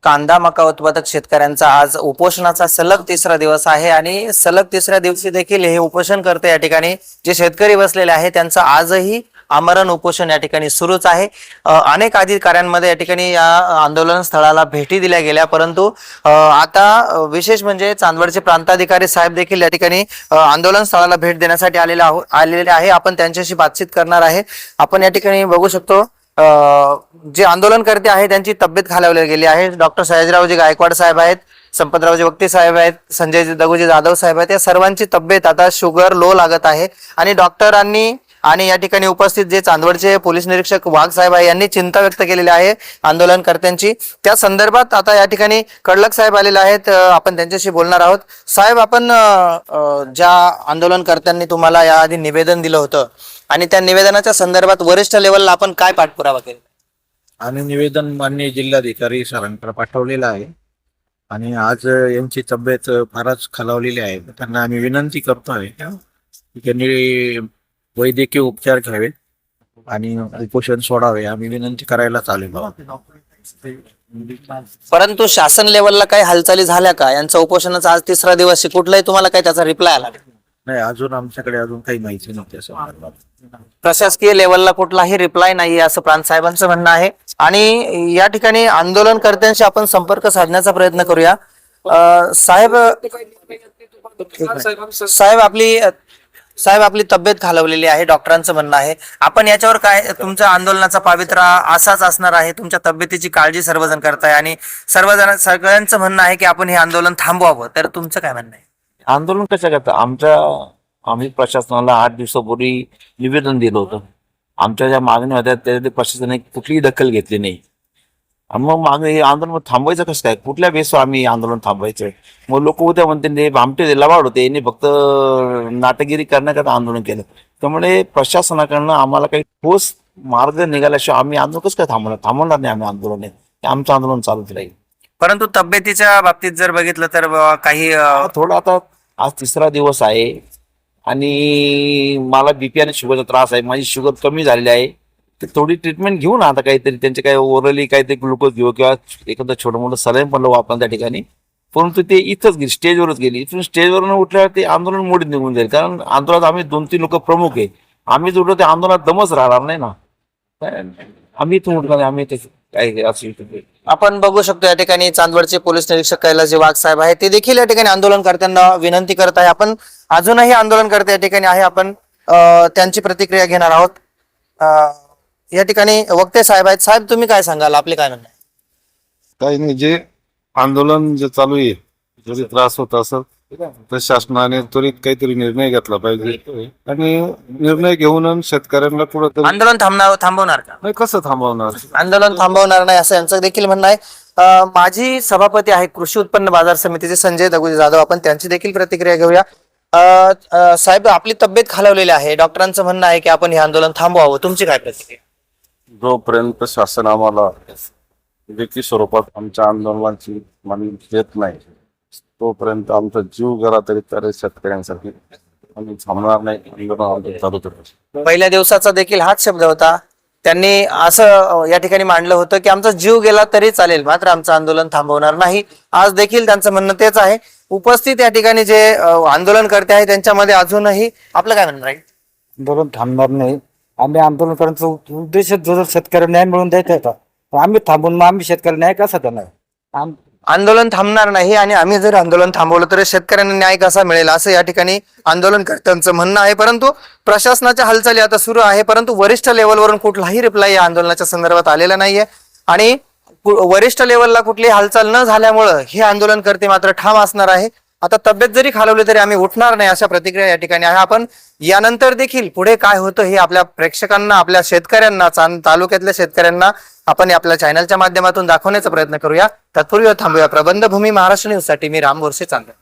कांदा मका उत्पादक शेतकऱ्यांचा आज उपोषणाचा सलग तिसरा दिवस आहे आणि सलग तिसऱ्या दिवशी देखील हे उपोषण करते या ठिकाणी जे शेतकरी बसलेले आहे त्यांचं आजही आमरण उपोषण या ठिकाणी सुरूच आहे। अनेक अधिकाऱ्यांमध्ये या ठिकाणी या आंदोलन स्थळाला भेटी दिल्या गेल्या, परंतु आता विशेष म्हणजे चांदवडचे प्रांताधिकारी साहेब देखील या ठिकाणी आंदोलन स्थळाला भेट देण्यासाठी आलेले आहे। आपण त्यांच्याशी बातचीत करणार आहे। आपण या ठिकाणी बघू शकतो जे आंदोलनकर्ते आहेत त्यांची तब्येत खालावली गेली आहे। डॉक्टर सयाजीरावजी गायकवाड साहेब आहेत, संपतरावजी वक्ते साहेब आहेत, संजय दगुजी जाधव साहेब आहेत, या सर्वांची तब्येत आता शुगर लो लागत आहे आणि डॉक्टरांनी आणि या ठिकाणी उपस्थित जे चांदवडचे पोलीस निरीक्षक वाघ साहेब आहे यांनी चिंता व्यक्त केलेली आहे आंदोलनकर्त्यांची। त्या संदर्भात आता या ठिकाणी कडलक साहेब आलेले आहेत, आपण त्यांच्याशी बोलणार आहोत। साहेब, आपण ज्या आंदोलनकर्त्यांनी तुम्हाला याआधी निवेदन दिलं होतं आणि त्या निवेदनाच्या संदर्भात वरिष्ठ लेवलला आपण काय पाठपुरावा केला? आणि निवेदन माननीय जिल्हाधिकारी सरांकडे पाठवलेलं आहे आणि आज यांची तब्येत फारच खालावलेली आहे। त्यांना आम्ही विनंती करतोय की त्यांनी वैद्यकीय उपचार घ्यावे आणि उपोषण सोडावे, आम्ही विनंती करायला चालेल। परंतु शासन लेवलला काही हालचाली झाल्या का? यांचा उपोषणाचा आज तिसरा दिवस, कुठलाही तुम्हाला काही त्याचा रिप्लाय आला? नाही, अजून आमच्याकडे अजून काही माहिती नव्हती असं। प्रशासकीय लेवलला कुठलाही रिप्लाय नाही असं प्रांत साहेबांचं म्हणणं आहे आणि या ठिकाणी आंदोलनकर्त्यांशी आपण संपर्क साधण्याचा प्रयत्न करूया। साहेब आपली तब्येत खालावलेली आहे, डॉक्टरांचं म्हणणं आहे। आपण याच्यावर काय, तुमच्या आंदोलनाचा पावित्रा असाच असणार आहे? तुमच्या तब्येतीची काळजी सर्वजण करताय आणि सगळ्यांचं म्हणणं आहे की आपण हे आंदोलन थांबवावं, तर तुमचं काय म्हणणं आहे? आंदोलन कशा करता? आम्ही प्रशासनाला 8 दिवसापूर्वी निवेदन दिलं होतं। आमच्या ज्या मागण्या होत्या त्यामध्ये प्रशासनाने कुठलीही दखल घेतली नाही। मग मागणी आंदोलन थांबवायचं कसं काय? कुठल्या बेसवर आम्ही आंदोलन थांबवायचं? मग लोक उद्या म्हणते आमटे लवाड होते, यांनी फक्त नाटकगिरी करण्याकरता आंदोलन केलं। त्यामुळे प्रशासनाकडनं आम्हाला काही ठोस मार्ग निघाल्याशिवाय आम्ही आंदोलन कसं काय थांबवणार नाही आम्ही आंदोलन, आमचं आंदोलन चालूच राहील। परंतु तब्येतीच्या बाबतीत जर बघितलं तर काही थोडं आता आज तिसरा दिवस आहे आणि मला बीपी आणि शुगरचा त्रास आहे, माझी शुगर कमी झालेली आहे, तर थोडी ट्रीटमेंट घेऊ ना आता, काहीतरी त्यांचे काही ओरली काहीतरी ग्लुकोज घेऊ किंवा एखादं छोटं मोठं सलाईन पण लावू आपण त्या ठिकाणी। परंतु ते इथंच गेली, स्टेजवरच गेली। इथून स्टेजवरून उठल्यावर ते आंदोलन मोडीत निघून जाईल, कारण आंदोलनात आम्ही 2-3 लोक प्रमुख आहे, आम्ही जोडलो ते आंदोलनात दमच राहणार नाही ना। आम्ही इथून उठणार नाही, आम्ही काय असं आपण बघू शकतो या ठिकाणी चांदवडचे पोलीस निरीक्षक कैलासजी वाघ साहेब आहे, ते देखील या ठिकाणी आंदोलनकर्त्यांना विनंती करत आहे। आपण अजूनही आंदोलनकर्ते या ठिकाणी आहे, आपण त्यांची प्रतिक्रिया घेणार आहोत। या ठिकाणी वक्ते साहेब आहेत। साहेब, तुम्ही काय सांगाल, आपले काय म्हणणं आहे? काही नाही, जे आंदोलन जे चालू आहे, जरी त्रास होत असेल तर शासनाने त्वरित काहीतरी निर्णय घेतला पाहिजे आणि निर्णय घेऊन शेतकऱ्यांना कुठं आंदोलन थांबवणार का? नाही, कसं थांबवणार? आंदोलन थांबवणार नाही असं यांचं देखील म्हणणं आहे। माजी सभापती आहे कृषी उत्पन्न बाजार समितीचे संजय दगुजी जाधव, आपण त्यांची देखील प्रतिक्रिया घेऊया। साहेब, आपली तब्येत खालावलेली आहे, डॉक्टरांचं म्हणणं आहे की आपण हे आंदोलन थांबवावं, तुमची काय प्रतिक्रिया? जोपर्यंत शासन आम्हाला लेखी स्वरूपात आमच्या आंदोलनाची मागणी देत नाही तोपर्यंत आमचा जीव गेला तरी शेतकऱ्यांसाठी आम्ही थांबणार नाही, आंदोलन चालू ठेवू। पहिल्या दिवसाचा देखील हाच शब्द होता, त्यांनी असं या ठिकाणी मांडलं होतं की आमचा जीव गेला तरी चालेल, मात्र आमचं आंदोलन थांबवणार नाही। आज देखील त्यांचं म्हणणं तेच आहे। उपस्थित या ठिकाणी जे आंदोलनकर्ते आहेत त्यांच्यामध्ये अजूनही आपलं काय म्हणणं आहे? आंदोलन थांबणार नाही, आम्ही आंदोलन करण्याचा उद्देश जो शेतकऱ्यांना न्याय मिळवून द्यायचा होता, आम्ही थांबून मग आम्ही शेतकऱ्यांना न्याय कसा देणार? आंदोलन थांबणार नाही आणि आम्ही जर आंदोलन थांबवलं तर शेतकऱ्यांना न्याय कसा मिळेल असं या ठिकाणी आंदोलनकर्त्यांचं म्हणणं आहे। परंतु प्रशासनाच्या हालचाली आता सुरू आहे, परंतु वरिष्ठ लेवलवरून कुठलाही रिप्लाय या आंदोलनाच्या संदर्भात आलेला नाहीये आणि वरिष्ठ लेवलला कुठलीही हालचाल न झाल्यामुळं हे आंदोलनकर्ते मात्र ठाम असणार आहे। आता तब्येत जरी खालावली तरी आम्ही उठणार नाही अशा प्रतिक्रिया या ठिकाणी आहे। आपण यानंतर देखील पुढे काय होतं हे आपल्या प्रेक्षकांना, आपल्या शेतकऱ्यांना, तालुक्यातल्या शेतकऱ्यांना आपण आपल्या चॅनलच्या माध्यमातून दाखवण्याचा प्रयत्न करूया। तत्पूर्वी थांबूया। प्रबंधभूमी महाराष्ट्र न्यूज साठी मी राम बोरसे, चांदवड।